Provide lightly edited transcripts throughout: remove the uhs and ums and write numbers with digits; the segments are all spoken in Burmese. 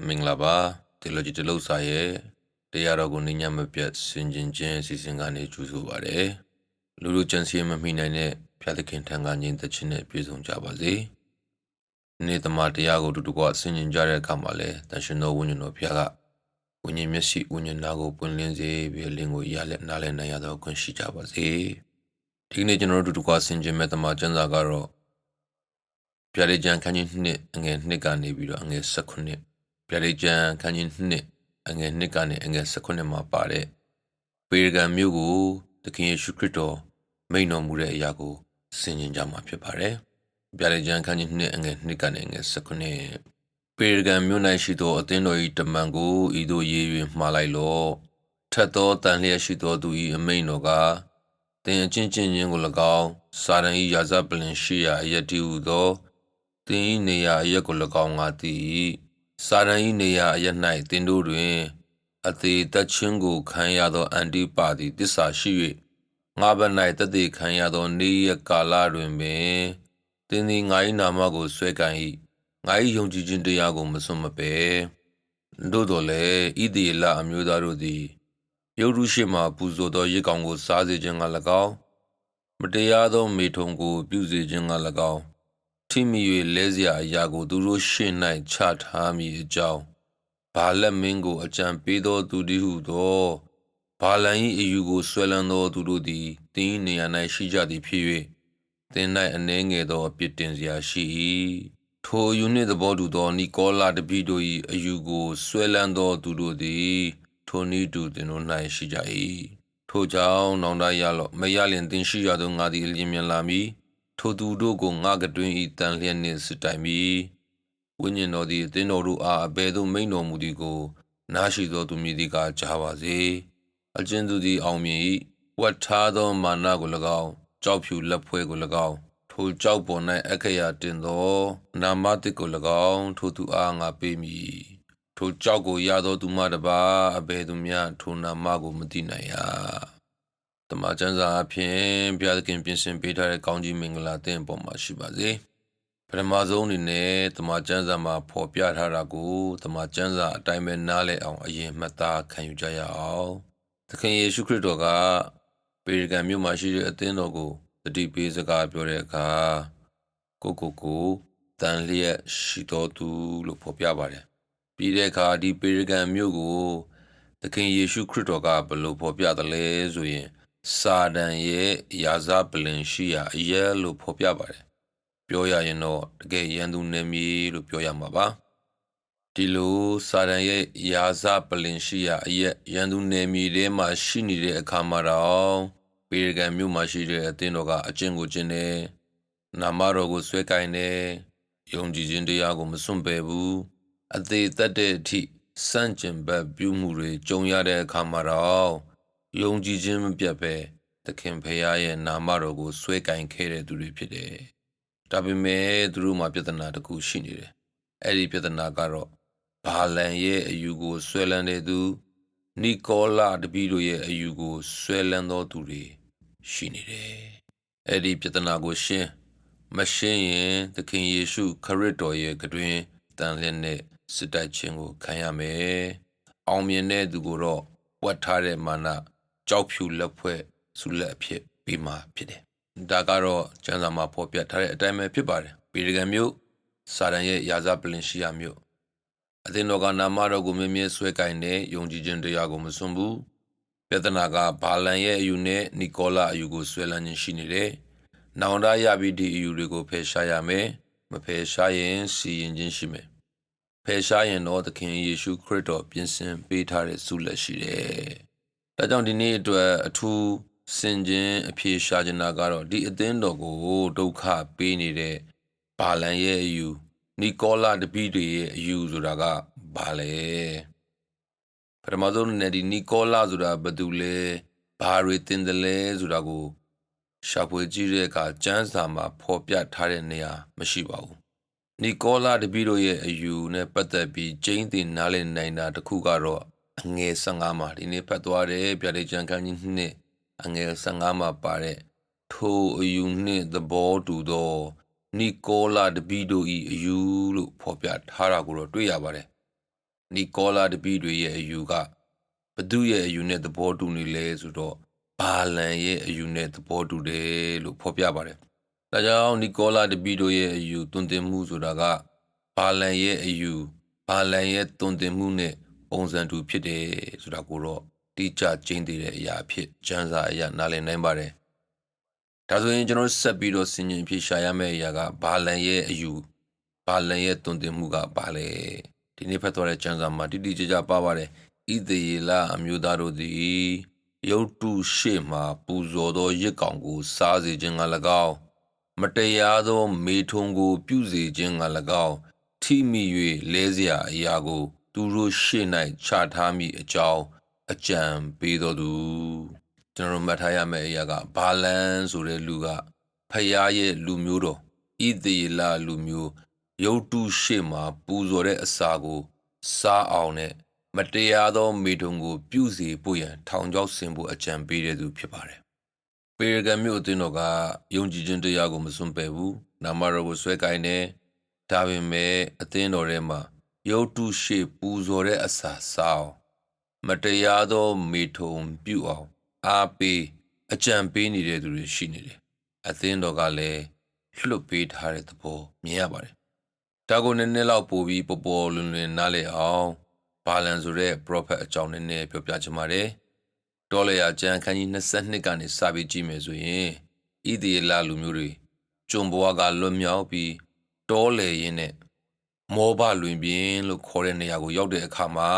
မင်္ဂလာပါဒီလိုကြီးတလို့စာရဲ့တရားတော်ကိုနေညမပြတ်ဆင်ကျင်ခြင်းစီစဉ်ကနေကြိုးဆိုပါတယ်လူလူချန်စီမမိနိုင်တဲ့ဖျားသခင်ထံကငြိမ်သက်ခြင်းနဲ့ပြည့်စုံကြပါစေနေ့သမားတရားကိုတူတူကဆင်ကျင်ကြတဲ့အခါမှာလဲတန်ရှင်တော်ဝိညာဉ်တော်ဖျားကဝိညာဉ်မျက်စိဝိညာဉ်နာကိုပွင့်လင်းစေပြီးလင်းကိုရလက်နားလဲနိုင်ရသောခွင့်ရှိကြပါစေဒီနေ့ကျွန်တော်တို့တူတူကဆင်ကျင်မဲ့သမားကျမ်းစာကတော့ပြရိကျန်ခန်းကြီးနှစ်အငယ်နှစ်ကနေပြီးတော့အငယ်16ပြရိကျန်ခန်းကြီးနှစ်အငယ်နှစ်ကနေအငယ်16မှာပါတဲ့ပေရဂန်မြို့ကိုသခင်ယေရှုခရစ်တော်မိန့်တော်မူတဲ့အရာကိုဆင်ခြင်ကြမှာဖြစ်ပါတယ်ပြရိကျန်ခန်းကြီးနှစ်အငယ်နှစ်ကနေအငယ်16ပေရဂန်မြို့၌ရှိသောအသင်းတော်၏တမန်ကိုဤသို့ရေး၍မှားလိုက်လော့ထက်သောတန်လျက်ရှိသောသူ၏အမိန့်တော်ကသင်အချင်းချင်းကို၎င်းစာရန်၏ရာဇပလင်ရှိရာအယက်တီဟုသောသင်၏နေရာအရက်ကို၎င်းငါသည်စာရန်၏နေရာအရက်၌သင်တို့တွင်အသေးသက်ချင်းကိုခံရသောအန်တိပါသည်တစ္ဆာရှိ၍ငါဘ၌တသက်ခံရသောနေ့ရက်ကာလတွင်ပင်သင်သည်ငါ၏နာမကိုဆွဲကိုင်၏ငါ၏ယုံကြည်ခြင်းတရားကိုမစွန့်မပယ်သို့တော်လည်းဣသရေလအမျိုးသားတို့သည်ယုဒ္ဓရှိမှပူဇော်သောရေကောင်ကိုစားစေခြင်းက၎င်းမတရားသောမေထုံကိုပြုစေခြင်းက၎င်းထိမိ၍လဲစရာအရာကိုသူတို့ရှေ့၌ချထားမည်အကြောင်းဘာလက်မင်းကိုအကြံပေးသောသူတည်းဟုသောဘာလန်၏အယူကိုဆွဲလန်းသောသူတို့သည်တင်း၏နေရာ၌ရှိကြသည်ဖြစ်၍သင်၌အနှဲငယ်သောအပြစ်တင်စရာရှိ၏ထိုအယူနှင့်သဘောတူသောနီကောလာတပည့်တို့၏အယူကိုဆွဲလန်းသောသူတို့သည်ထိုနည်းတူသင်တို့၌ရှိကြ၏ထိုကြောင့်နောင်တရလော့မရလျင်သင်ရှိရသောငါသည်အလျင်မြန်လာမည်ထိုသူတို့ကိုငါကတွင်ဤတန်လျက်နှင့်စစ်တိုင်မည်ဝိညာဉ်တော်သည်အသင်းတော်တို့အားအဘယ်သို့မိန့်တော်မူသည်ကိုနားရှိသောသူမည်သည်ကကြားပါစေအကျဉ်သူသည်အောင်မြင်၏ဝတ်ထားသောမာနကို၎င်းကြောက်ဖြူလက်ဖွဲကို၎င်းထိုကြောက်ပေါ်၌အခရာတင်သောနာမတစ်ကို၎င်းထိုသူအားငါပေးမည်ထိုကြောက်ကိုရသောသူမှတပါအဘယ်သူမျှထိုနာမကိုမသိနိုင်ရတမန်ကျမ်းစာအဖြစ်ဘုရားသခင်ပြင်ဆင်ပေးထားတဲ့ကောင်းကြီးမင်္ဂလာသင်ပေါ်မှာရှိပါစေပထမဆုံးအနေနဲ့တမန်ကျမ်းစာမှာဖော်ပြထားတာကိုတမန်ကျမ်းစာအတိုင်းပဲနားလည်အောင်အရင်မှတ်သားခံယူကြရအောင်သခင်ယေရှုခရစ်တော်ကပေရဂန်မြို့မှာရှိတဲ့အသင်းတော်ကိုတတိပေးစကားပြောတဲ့အခါကိုတန်လျက်ရှိတော်သူလို့ဖော်ပြပါတယ်ပြီးတဲ့အခါဒီပေရဂန်မြို့ကိုသခင်ယေရှုခရစ်တော်ကဘယ်လိုဖော်ပြသလဲဆိုရင်စာတန်ရဲ့ရာဇပလင်ရှိရာအရက်လို့ဖော်ပြပါတယ်ပြောရရင်တော့တကယ်ရန်သူနယ်မြေလို့ပြောရမှာပါဒီလိုစာတန်ရဲ့ရာဇပလင်ရှိရာအရက်ရန်သူနယ်မြေထဲမှာရှိနေတဲ့အခါမှာတော့ပေရဂန်မြို့မှာရှိတဲ့အသင်းတော်ကအကျင့်ကိုကျင့်တယ်နာမတော်ကိုဆွဲကိုင်တယ်ယုံကြည်ခြင်းတရားကိုမစွန့်ပယ်ဘူးအသေးသက်တဲ့အထိစန့်ကျင်ဘက်ပြုမှုတွေကြုံရတဲ့အခါမှာတော့ယုံကြည်ခြင်းမပြတ်ပဲသခင်ဖရာရဲ့နာမတော်ကိုဆွဲကင်ခဲ့တဲ့သူတွေဖြစ်တယ်။ဒါပေမဲ့သူတို့မှာပြဿနာတစ်ခုရှိနေတယ်။အဲ့ဒီပြဿနာကတော့ဘာလန်ရဲ့အယူကိုဆွဲလန်းတဲ့သူနီကောလာတပည့်တို့ရဲ့အယူကိုဆွဲလန်းသောသူတွေရှိနေတယ်။အဲ့ဒီပြဿနာကိုမရှင်းရင်သခင်ယေရှုခရစ်တော်ရဲ့အတွင်တန်လျက်နဲ့စစ်တိုက်ခြင်းကိုခံရမယ်။အောင်မြင်တဲ့သူကိုတော့ဝတ်ထားတဲ့မာနကြောက်ဖြူလက်ဖွဲ့ဆုလက်အဖြစ်ပေးမှာဖြစ်တယ်။ဒါကတော့ကျမ်းစာမှာဖော်ပြထားတဲ့အတိုင်းပဲဖြစ်ပါတယ်။ပေရဂန်မြို့စာတန်ရဲ့ရာဇပလင်ရှိရာမြို့အသင်းတော်ကနာမတော်ကိုမြဲမြဲဆွဲကိုင်တဲ့ယုံကြည်ခြင်းတရားကိုမစွန့်ဘူး။ပြဿနာကဘာလန်ရဲ့အယူနဲ့နီကောလာအယူကိုဆွဲလန်းခြင်းရှိနေတယ်။နောင်တရပြီးဒီအယူတွေကိုဖယ်ရှားရမယ်။မဖယ်ရှားရင်စီရင်ခြင်းရှိမယ်။ဖယ်ရှားရင်တော့သခင်ယေရှုခရစ်တော်ပြင်ဆင်ပေးထားတဲ့ဆုလက်ရှိတယ်။ဒါကြောင့်ဒီနေ့အတွက်အထူးစင်ခြင်းအဖြေရှာခြင်းတာကတော့ဒီအသင်းတော်ကိုဒုက္ခပေးနေတဲ့ဘာလန်ရဲ့အယူနီကောလာတပည့်တွေရဲ့အယူဆိုတာကဘာလဲပထမဆုံးနဲ့ဒီနီကောလာဆိုတာဘာတူလဲဘာတွေတင်တယ်လဲဆိုတာကိုရှာဖွေကြည့်တဲ့အခါကျမ်းစာမှာဖော်ပြထားတဲ့နေရာမရှိပါဘူးနီကောလာတပည့်တို့ရဲ့အယူနဲ့ပတ်သက်ပြီးကျင်းတင်နားလည်နိုင်တာတစ်ခုကတော့အငယ်15မှာဒီနေ့ဖတ်သွားတယ်ဗျာဒိတ်ကျမ်းခန်းကြီးနှစ်အငယ်15မှာပါတဲ့ထိုအယူနှင့်သဘောတူသောနီကောလာတပည့်တို့၏အယူလို့ဖော်ပြထားတာကိုတော့တွေ့ရပါတယ် နီကောလာတပည့်တွေရဲ့အယူကဘသူရဲ့အယူနဲ့သဘောတူနေလဲဆိုတော့ဘာလန်ရဲ့အယူနဲ့သဘောတူတယ်လို့ဖော်ပြပါတယ်။ဒါကြောင့်နီကောလာတပည့်တို့ရဲ့အယူတွင်တင်မှုဆိုတာကဘာလန်ရဲ့အယူဘာလန်ရဲ့တွင်တင်မှုနဲ့ပုံစံတူဖြစ်တယ်ဆိုတာကိုတော့တိကျကျင်းသေးတဲ့အရာအဖြစ်ကျမ်းစာအရနားလည်နိုင်ပါတယ်။ဒါဆိုရင်ကျွန်တော်ဆက်ပြီးတော့စဉ်းကျင်ဖြစ်ရှာရမယ့်အရာကဘာလန်ရဲ့အယူဘာလန်ရဲ့တွင်တင်မှုကဘာလဲဒီနေ့ဖတ်သွားတဲ့ကျမ်းစာမှာတိတိကျကျပါပါတယ်ဣသေယေလအမျိုးသားတို့သည်ရုတ်တုရှေ့မှပူဇော်သောရစ်ကောင်ကိုစားစေခြင်းက၎င်းမတရားသောမေထုံကိုပြုစေခြင်းက၎င်းထိမိ၍လဲเสียအရာကိုသူတို့ရှေ့၌ချထားမိအကြောင်းအကြံပေးတော်သူကျွန်တော်မှတ်ထားရမယ့်အရာကဘာလန်ဆိုတဲ့လူကဖယားရဲ့လူမျိုးတော်ဣသေယေလလူမျိုးရုတ်တုရှေ့မှာပူဇော်တဲ့အစာကိုစားအောင်နဲ့မတရားသောမေထုံကိုပြုစေဖို့ရန်ထောင်ချောက်ဆင်ဖို့အကြံပေးတဲ့သူဖြစ်ပါတယ်။ပေရဂန်မြို့အသင်းတော်ကယုံကြည်ခြင်းတရားကိုမစွန့်ပယ်ဘူး။နာမတော်ကိုဆွဲကိုင်တယ်။ဒါပေမဲ့အသင်းတော်ထဲမှာရုတ်တုရှေ့ပူဇော်တဲ့အစာစားအောင်မတရားသောမေထုံပြုအောင်အားပေးအကြံပေးနေတဲ့သူတွေရှိနေတယ်။အသင်းတော်ကလည်းလွတ်ပေးထားတဲ့သဘောမြင်ရပါတယ်။ဒါကိုနည်းနည်းလောက်ပို့ပြီးပေါ်ပေါ်လွင်လွင်နားလည်အောင်ဘာလန်ဆိုတဲ့ prophet အကြောင်းနည်းနည်းပြောပြချင်ပါတယ်။တောလေယာကျမ်းခန်းကြီး22ကနေစပြီးကြည့်မယ်ဆိုရင်ဣသေလလူမျိုးတွေကျွန်ဘွားကလွတ်မြောက်ပြီးတောလေရင်နဲ့မောဘလွင်ပြင်းလို့ခေါ်တဲ့နေရာကိုရောက်တဲ့အခါမှာ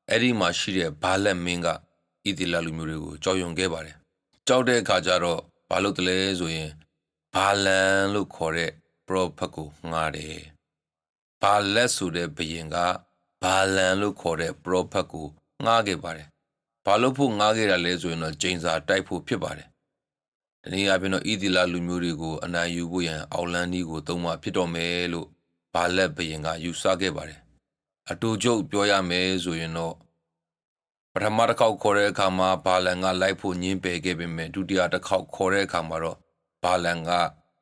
အဲ့ဒီမှာရှိတဲ့ဘာလက်မင်းကဣသေလလူမျိုးတွေကိုကြောက်ရွံ့ခဲ့ပါတယ်။ကြောက်တဲ့အခါကျတော့ဘာလို့တလဲဆိုရင်ဘာလန်လို့ခေါ်တဲ့ prophet ကိုငှားတယ်။ဘာလက်ဆိုတဲ့ဘုရင်ကဘာလန်လို့ခေါ်တဲ့ prophet ကိုငှားခဲ့ပါတယ်။ဘာလို့ဖို့ငှားခဲ့တာလဲဆိုရင်တော့ဂျိန်စာတိုက်ဖို့ဖြစ်ပါတယ်။ဒီနေ့အပြင်တော့ဣသေလလူမျိုးတွေကိုအနိုင်ယူဖို့ရန်အောက်လန်နီးကိုသုံးမှဖြစ်တော်မယ်လို့ဘာလက်ဘုရင်ကယူဆခဲ့ပါတယ်။အတူချုပ်ပြောရမယ်ဆိုရင်တော့ပထမတစ်ခေါက်ခေါ်တဲ့အခါမှာဘာလန်ကလိုက်ဖို့ညှင်းပယ်ခဲ့ပေမဲ့ဒုတိယတစ်ခေါက်ခေါ်တဲ့အခါမှာတော့ဘာလန်က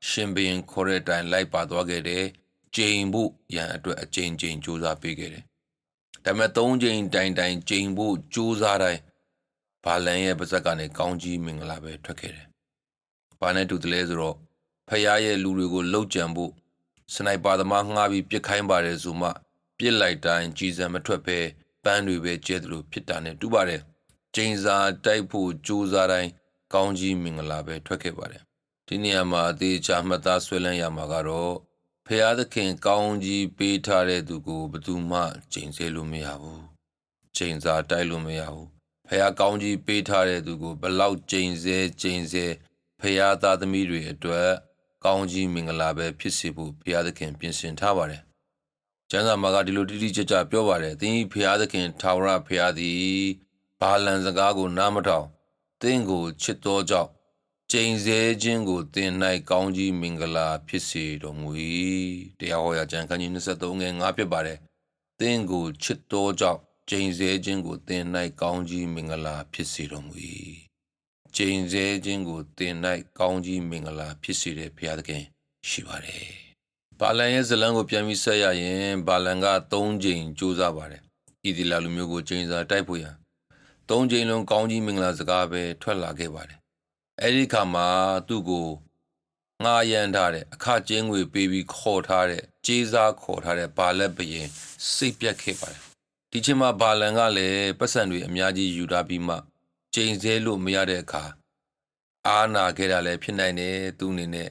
ရှင်ဘုရင်ခေါ်တဲ့အတိုင်းလိုက်ပါသွားခဲ့တယ်။ကျိန်ဖို့ရန်အတွက်အကျဉ်းစူးစမ်းပေးခဲ့တယ်။ဒါပေမဲ့3ချိန်တိုင်ကျိန်ဖို့စူးစမ်းတိုင်းဘာလန်ရဲ့ပါဇက်ကနေကောင်းကြီးမင်္ဂလာပဲထွက်ခဲ့တယ်။ဘာနဲ့တူတယ်လဲဆိုတော့ဖယားရဲ့လူတွေကိုလှုပ်ကြံဖို့စနိုက်ပါသမားငှားပြီးပစ်ခိုင်းပါတယ်ဆိုမှပြစ်လိုက်တိုင်းကြီးစံမထွက်ပဲပန်းတွေပဲကျဲသလိုဖြစ်တာနဲ့တူပါတယ်။ကျိန်စာတိုက်ဖို့စူးစမ်းတိုင်းကောင်းကြီးမင်္ဂလာပဲထွက်ခဲ့ပါတယ်။ဒီနေရာမှာအသေးချာမှတ်သားဆွဲလန်းရမှာကတော့ဖယားသခင်ကောင်းကြီးပေးထားတဲ့သူကိုဘယ်သူမှကျိန်ဆဲလို့မရဘူး။ကျိန်စာတိုက်လို့မရဘူး။ဖယားကောင်းကြီးပေးထားတဲ့သူကိုဘလောက်ကျိန်ဆဲဖယားသားသမီးတွေအတွက်ကောင်းကြီးမင်္ဂလာပဲဖြစ်စေဖို့ဖယားသခင်ပြင်ဆင်ထားပါတယ်။ကျမ်းစာမှာကဒီလိုတိတိကျကျပြောပါတယ်။သင်ဖယားသခင်ထာဝရဖယားသည်ဘာလန်စကားကိုနားမထောင်သင်ကိုချစ်သောကြောင့်ကျိန်ဆဲခြင်းကိုသင်၌ကောင်းကြီးမင်္ဂလာဖြစ်စေတော်မူ၏တရားဟောရာကျမ်းခန်းကြီး23ငယ်9ဖြစ်ပါတယ်သင်ကိုချစ်သောကြောင့်ကျိန်ဆဲခြင်းကိုသင်၌ကောင်းကြီးမင်္ဂလာဖြစ်စေတော်မူ၏ကျိန်ဆဲခြင်းကိုသင်၌ကောင်းကြီးမင်္ဂလာဖြစ်စေတဲ့ဘုရားသခင်ရှိပါတယ်ဘာလန်ရဲ့ဇလံကိုပြန်ပြီးဆက်ရရင်ဘာလန်က3ချိန်ကြိုးစားပါတယ်ဣသီလလူမျိုးကိုကျိန်စာတိုက်ဖို့ရန်3ချိန်လုံးကောင်းကြီးမင်္ဂလာစကားပဲထွက်လာခဲ့ပါတယ်အဲ့ဒီခါမှာသူ့ကိုငှားရမ်းထားတဲ့အခကျင်းငွေပေးပြီးခေါ်ထားတဲ့ကြေးစားခေါ်ထားတဲ့ဘာလက်ဘရင်စိတ်ပြတ်ခဲ့ပါတယ်ဒီချိန်မှာဘာလန်ကလည်းပတ်စံတွေအများကြီးယူထားပြီးမှကျိန်ဆဲလို့မရတဲ့အခါအာနာခဲ့တာလည်းဖြစ်နိုင်တယ်သူအနေနဲ့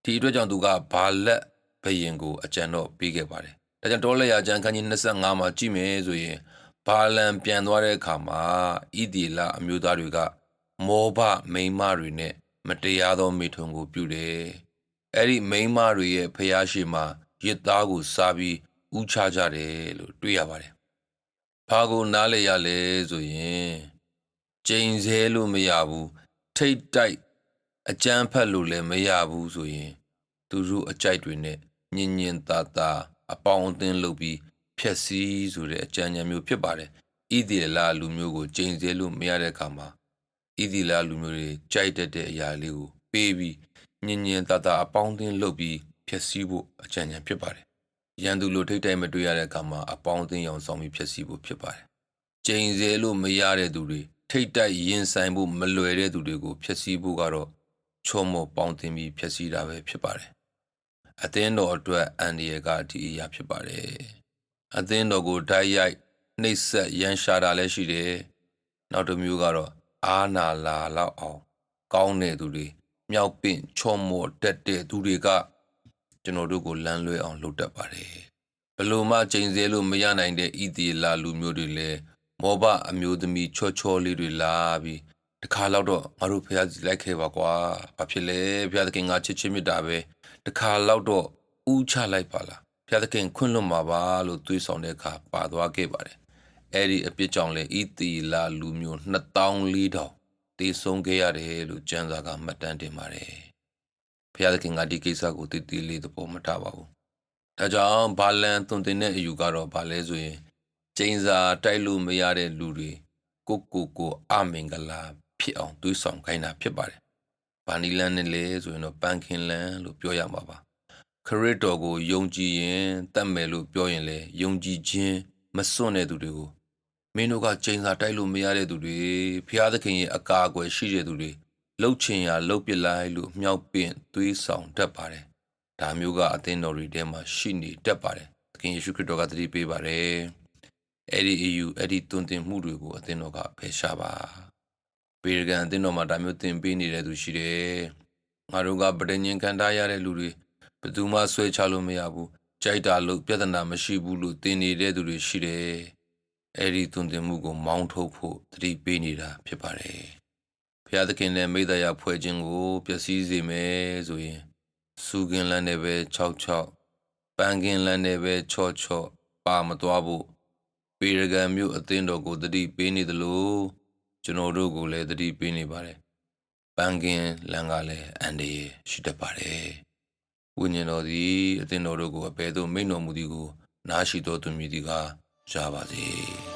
ဒီအတွက်ကြောင့်သူကဘာလက်ဘရင်ကိုအကြံတော့ပေးခဲ့ပါတယ်ဒါကြောင့်တောလက်ရာကျမ်းခန်းကြီး25မှာကြည့်မယ်ဆိုရင်ဘာလန်ပြန်သွားတဲ့အခါမှာဣသီလအမျိုးသားတွေကမောဘမိန်းမတွေနဲ့မတရားသောမိထွန်းကိုပြုတယ်။အဲ့ဒီမိန်းမတွေရဲ့ဖျားရှိမှာရစ်သားကိုစားပြီးဥချကြတယ်လို့တွေ့ရပါတယ်။ဘာကိုနားလေရလဲဆိုရင်ကျိန်ဆဲလို့မရဘူးထိတ်တိုက်အကြမ်းဖက်လို့လည်းမရဘူးဆိုရင်သူတို့အကြိုက်တွေနဲ့ညင်ညင်သာသာအပေါင်းအသင်းလုပ်ပြီးဖြက်စီးဆိုတဲ့အကြံဉာဏ်မျိုးဖြစ်ပါတယ်။ဣသီလလူမျိုးကိုကျိန်ဆဲလို့မရတဲ့အခါမှာဣသီလလူမျိုးတွေကြိုက်တဲ့အရာလေးကိုပေးပြီးညင်ညင်သာသာအပေါင်းအသင်းလုပ်ပြီးဖျက်ဆီးဖို့အကြံဉာဏ်ဖြစ်ပါတယ် ရန်သူလိုထိတ်တိုက်မတွေ့ရတဲ့အခါမှာအပေါင်းအသင်းရောင်ဆောင်ပြီးဖျက်ဆီးဖို့ဖြစ်ပါတယ်။ကျိန်စဲလို့မရတဲ့သူတွေထိတ်တိုက်ရင်ဆိုင်ဖို့မလွယ်တဲ့သူတွေကိုဖျက်ဆီးဖို့ကတော့ချောမော့ပေါင်းတင်ပြီးဖျက်ဆီးတာပဲဖြစ်ပါတယ်။အသင်းတော်အတွက်အန်ဒီရကအဒီအရာဖြစ်ပါတယ်။အသင်းတော်ကိုတိုက်ရိုက်နှိပ်စက်ရန်ရှာတာလည်းရှိတယ်။နောက်တစ်မျိုးကတော့အာနာလာလောက်အောင်ကောင်းတဲ့သူတွေမြောက်ပင့်ချောမော့တက်တဲ့သူတွေကကျွန်တော်တို့ကိုလမ်းလွဲအောင်လုပ်တတ်ပါတယ်။ဘလို့မှချိန်စဲလို့မရနိုင်တဲ့ဤတီလာလူမျိုးတွေလည်းမောဘအမျိုးသမီးချောချောလေးတွေလာပြီးတခါတော့ငါတို့ဖះကြီးလိုက်ခဲ့ပါကွာ။ဘာဖြစ်လဲဖះသခင်ငါချစ်ချင်းမြတ်တာပဲတခါတော့ဥချလိုက်ပါလားဖះသခင်ခွင့်လွတ်မှာပါလို့တွေးဆောင်တဲ့အခါပါသွားခဲ့ပါတယ်။အဲ့ဒီအပြစ်ကြောင့်လည်းဤတီလာလူမျိုး2400တေဆုံးခဲ့ရတယ်လို့ကျမ်းစာကမှတ်တမ်းတင်ပါတယ်။ဖះသခင်ကဒီကိစ္စကိုတည်တည်လေးသဘောမထားပါဘူး။ဒါကြောင့်ဘာလန်သွန်သင်တဲ့အယူကတော့ဘာလဲဆိုရင်ကျိန်စာတိုက်လို့မရတဲ့လူတွေကိုအမင်္ဂလာဖြစ်အောင်တွေးဆောင်ခိုင်းတာဖြစ်ပါတယ်။ဘာနီလန်နဲ့လေဆိုရင်တော့ပန်ခင်လန်လို့ပြောရမှာပါ။ခရစ်တော်ကိုယုံကြည်ရင်တတ်မယ်လို့ပြောရင်လေယုံကြည်ခြင်းမစွန့်တဲ့သူတွေကိုမင်းတို့ကကျိန်စာတိုက်လို့မရတဲ့သူတွေဖျားသခင်ရဲ့အကာအကွယ်ရှိတဲ့သူတွေလှုပ်ချင်ရာလှုပ်ပစ်လိုက်လို့မြောက်ပင့်တွေးဆောင်တတ်ပါတယ်။ဒါမျိုးကအသင်းတော်တွေထဲမှာရှိနေတတ်ပါတယ်။သခင်ယေရှုခရစ်တော်ကသတိပေးပါတယ်။အဲ့ဒီတွင်တင်မှုတွေကိုအသင်းတော်ကဖယ်ရှားပါ။ပေရဂန်အသင်းတော်မှာဒါမျိုးသင်ပေးနေတဲ့သူရှိတယ်။ငါတို့ကပဋိညာဉ်ခံထားရတဲ့လူတွေဘယ်သူမှဆွဲချလို့မရဘူး။ကြိုက်တာလို့ပြဿနာမရှိဘူးလို့သင်နေတဲ့သူတွေရှိတယ်။အဲ့ဒီတွင်တင်မှုကိုမောင်းထုတ်ဖို့သတိပေးနေတာဖြစ်ပါတယ်။ဖျားသခင်နဲ့မိသားရဖွဲ့ခြင်းကိုပျက်စီးစေမယ်ဆိုရင်စူကင်လန်းနဲ့ပဲ66ပန်းကင်လန်းနဲ့ပဲ66ပါမသွားဖို့ပေရဂန်မြို့အသင်းတော်ကိုသတိပေးနေသလိုကျွန်တော်တို့ကိုလည်းသတိပေးနေပါတယ်ပန်းကင်လန်းကလည်းအန်ဒီရှိတတ်ပါတယ်ဝိညာဉ်တော်သည်အသင်းတော်တို့ကိုအဘယ်သို့မိန့်တော်မူသည်ကိုနားရှိတော်သူမည်သည်ကကြားပါစေ